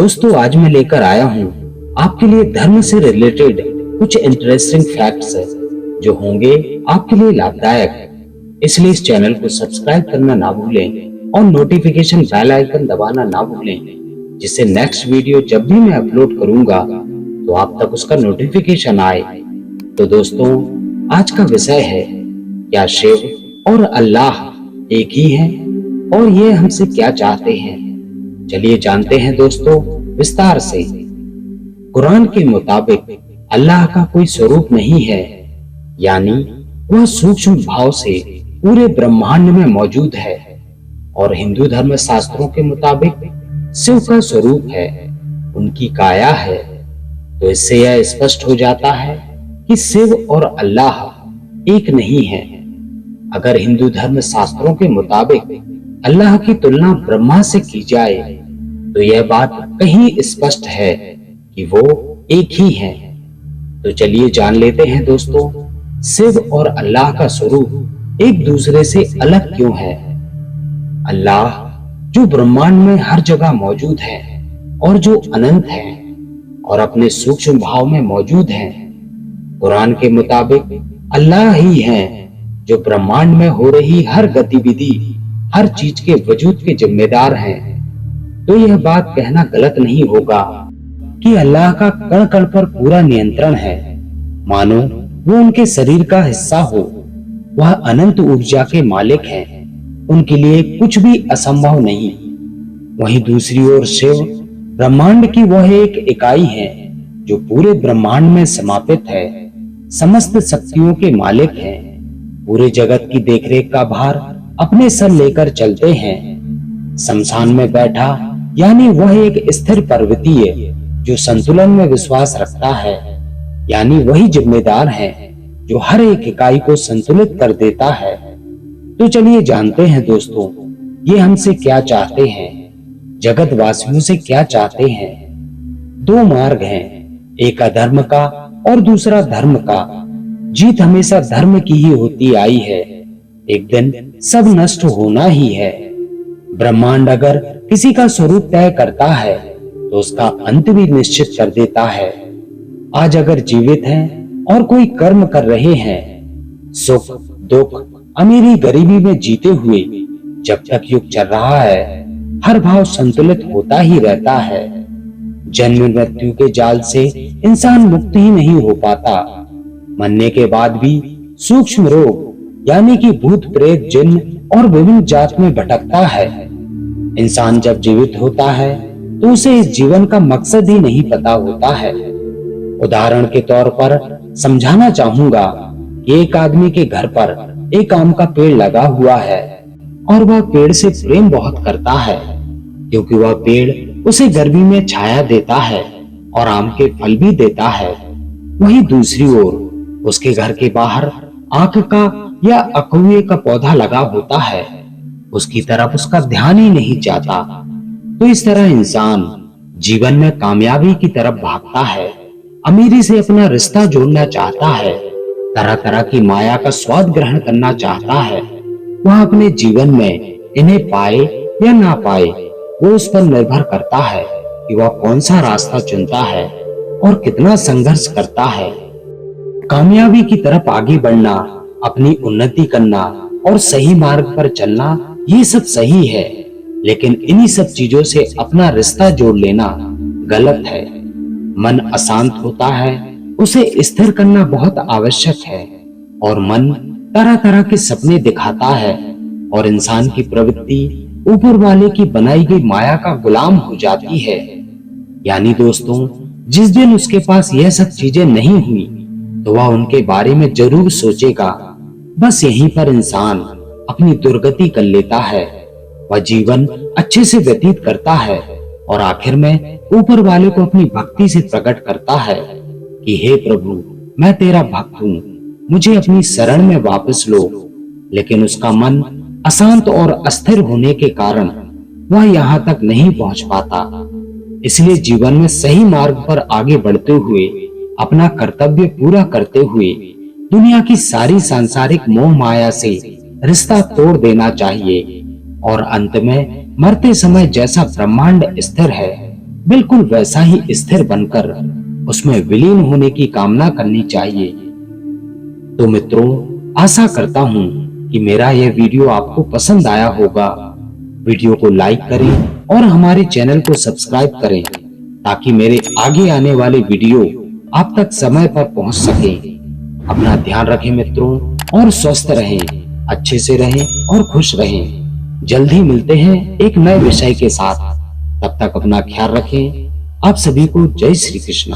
दोस्तों, आज मैं लेकर आया हूँ आपके लिए धर्म से रिलेटेड कुछ इंटरेस्टिंग फैक्ट्स जो होंगे आपके लिए लाभदायक। इसलिए इस चैनल को सब्सक्राइब करना ना भूलें और नोटिफिकेशन बेल आइकन दबाना ना भूलें, जिससे नेक्स्ट वीडियो जब भी मैं अपलोड करूंगा तो आप तक उसका नोटिफिकेशन आए। तो दोस्तों, आज का विषय है, क्या शिव और अल्लाह एक ही हैं और ये हमसे क्या चाहते हैं? चलिए जानते हैं दोस्तों विस्तार से। कुरान के मुताबिक अल्लाह का कोई स्वरूप नहीं है, यानी वह सूक्ष्म भाव से पूरे ब्रह्मांड में मौजूद है। और हिंदू धर्म शास्त्रों के मुताबिक शिव का स्वरूप है, उनकी काया है। तो इससे यह स्पष्ट हो जाता है कि शिव और अल्लाह एक नहीं है। अगर हिंदू धर्म शास्त्रों के मुताबिक अल्लाह की तुलना ब्रह्मा से की जाए तो यह बात कहीं स्पष्ट है कि वो एक ही हैं। तो चलिए जान लेते हैं दोस्तों, शिव और अल्लाह का स्वरूप एक दूसरे से अलग क्यों है। अल्लाह जो ब्रह्मांड में हर जगह मौजूद है और जो अनंत है और अपने सूक्ष्म भाव में मौजूद है, कुरान के मुताबिक अल्लाह ही है जो ब्रह्मांड में हो रही हर गतिविधि, हर चीज के वजूद के जिम्मेदार हैं। तो यह बात कहना गलत नहीं होगा कि अल्लाह का कण कण पर पूरा नियंत्रण है, मानो वो उनके शरीर का हिस्सा हो। वह अनंत ऊर्जा के मालिक हैं, उनके लिए कुछ भी असंभव नहीं। वहीं दूसरी ओर शिव ब्रह्मांड की वह एक इकाई है जो पूरे ब्रह्मांड में समापित है, समस्त शक्तियों के मालिक हैं, पूरे जगत की देखरेख का भार अपने सर लेकर चलते हैं। शमशान में बैठा यानी वह एक स्थिर पर्वतीय जो संतुलन में विश्वास रखता है, यानी वही जिम्मेदार है जो हर एक इकाई को संतुलित कर देता है। तो चलिए जानते हैं दोस्तों, ये हमसे क्या चाहते हैं, जगत वासियों से क्या चाहते हैं। दो मार्ग हैं, एक अधर्म का और दूसरा धर्म का। जीत हमेशा धर्म की ही होती आई है, एक दिन सब नष्ट होना ही है। ब्रह्मांड अगर किसी का स्वरूप तय करता है तो उसका अंत भी निश्चित कर देता है। आज अगर जीवित हैं और कोई कर्म कर रहे हैं, सुख दुख अमीरी गरीबी में जीते हुए जब तक युग चल रहा है, हर भाव संतुलित होता ही रहता है। जन्म मृत्यु के जाल से इंसान मुक्त ही नहीं हो पाता। मरने के बाद भी सूक्ष्म रोग यानी कि भूत प्रेत जिन्न और विभिन्न जात में भटकता है। इंसान जब जीवित होता है तो उसे इस जीवन का मकसद ही नहीं पता होता है। उदाहरण के तौर पर समझाना चाहूंगा कि एक आदमी के घर पर एक आम का पेड़ लगा हुआ है और वह पेड़ से प्रेम बहुत करता है, क्योंकि वह पेड़ उसे गर्मी में छाया देता है और आम के फल भी देता है। वहीं दूसरी ओर उसके घर के बाहर आक का या अकहुए का पौधा लगा होता है, उसकी तरफ उसका ध्यान ही नहीं जाता। तो इस तरह इंसान जीवन में कामयाबी की तरफ भागता है, अमीरी से अपना रिश्ता जोड़ना चाहता है, तरह तरह की माया का स्वाद ग्रहण करना चाहता है। वह अपने जीवन में इन्हें पाए या ना पाए, वो उस पर निर्भर करता है कि वह कौन सा रास्ता चुनता है और कितना संघर्ष करता है। कामयाबी की तरफ आगे बढ़ना, अपनी उन्नति करना और सही मार्ग पर चलना, ये सब सही है, लेकिन इन्हीं सब चीजों से अपना रिश्ता जोड़ लेना गलत है। मन अशांत होता है, उसे स्थिर करना बहुत आवश्यक है। और मन तरह तरह के सपने दिखाता है और इंसान की प्रवृत्ति ऊपर वाले की बनाई गई माया का गुलाम हो जाती है। यानी दोस्तों, जिस दिन उसके पास यह सब चीजें नहीं हुई तो वह उनके बारे में जरूर सोचेगा। बस यहीं पर इंसान अपनी दुर्गति कर लेता है। वह जीवन अच्छे से व्यतीत करता है और आखिर में ऊपर वाले को अपनी भक्ति से प्रकट करता है कि हे प्रभु, मैं तेरा भक्त हूँ, मुझे अपनी शरण में वापस लो। लेकिन उसका मन अशांत और अस्थिर होने के कारण वह यहाँ तक नहीं पहुंच पाता। इसलिए जीवन में सही मार्ग पर आगे बढ़ते हुए, अपना कर्तव्य पूरा करते हुए दुनिया की सारी सांसारिक मोह माया से रिश्ता तोड़ देना चाहिए। और अंत में मरते समय जैसा ब्रह्मांड स्थिर है, बिल्कुल वैसा ही स्थिर बनकर उसमें विलीन होने की कामना करनी चाहिए। तो मित्रों, आशा करता हूं कि मेरा यह वीडियो आपको पसंद आया होगा। वीडियो को लाइक करें और हमारे चैनल को सब्सक्राइब करें ताकि मेरे आगे आने वाले वीडियो आप तक समय पर पहुंच सके। अपना ध्यान रखें मित्रों और स्वस्थ रहें, अच्छे से रहें और खुश रहें। जल्द ही मिलते हैं एक नए विषय के साथ। तब तक अपना ख्याल रखें। आप सभी को जय श्री कृष्ण।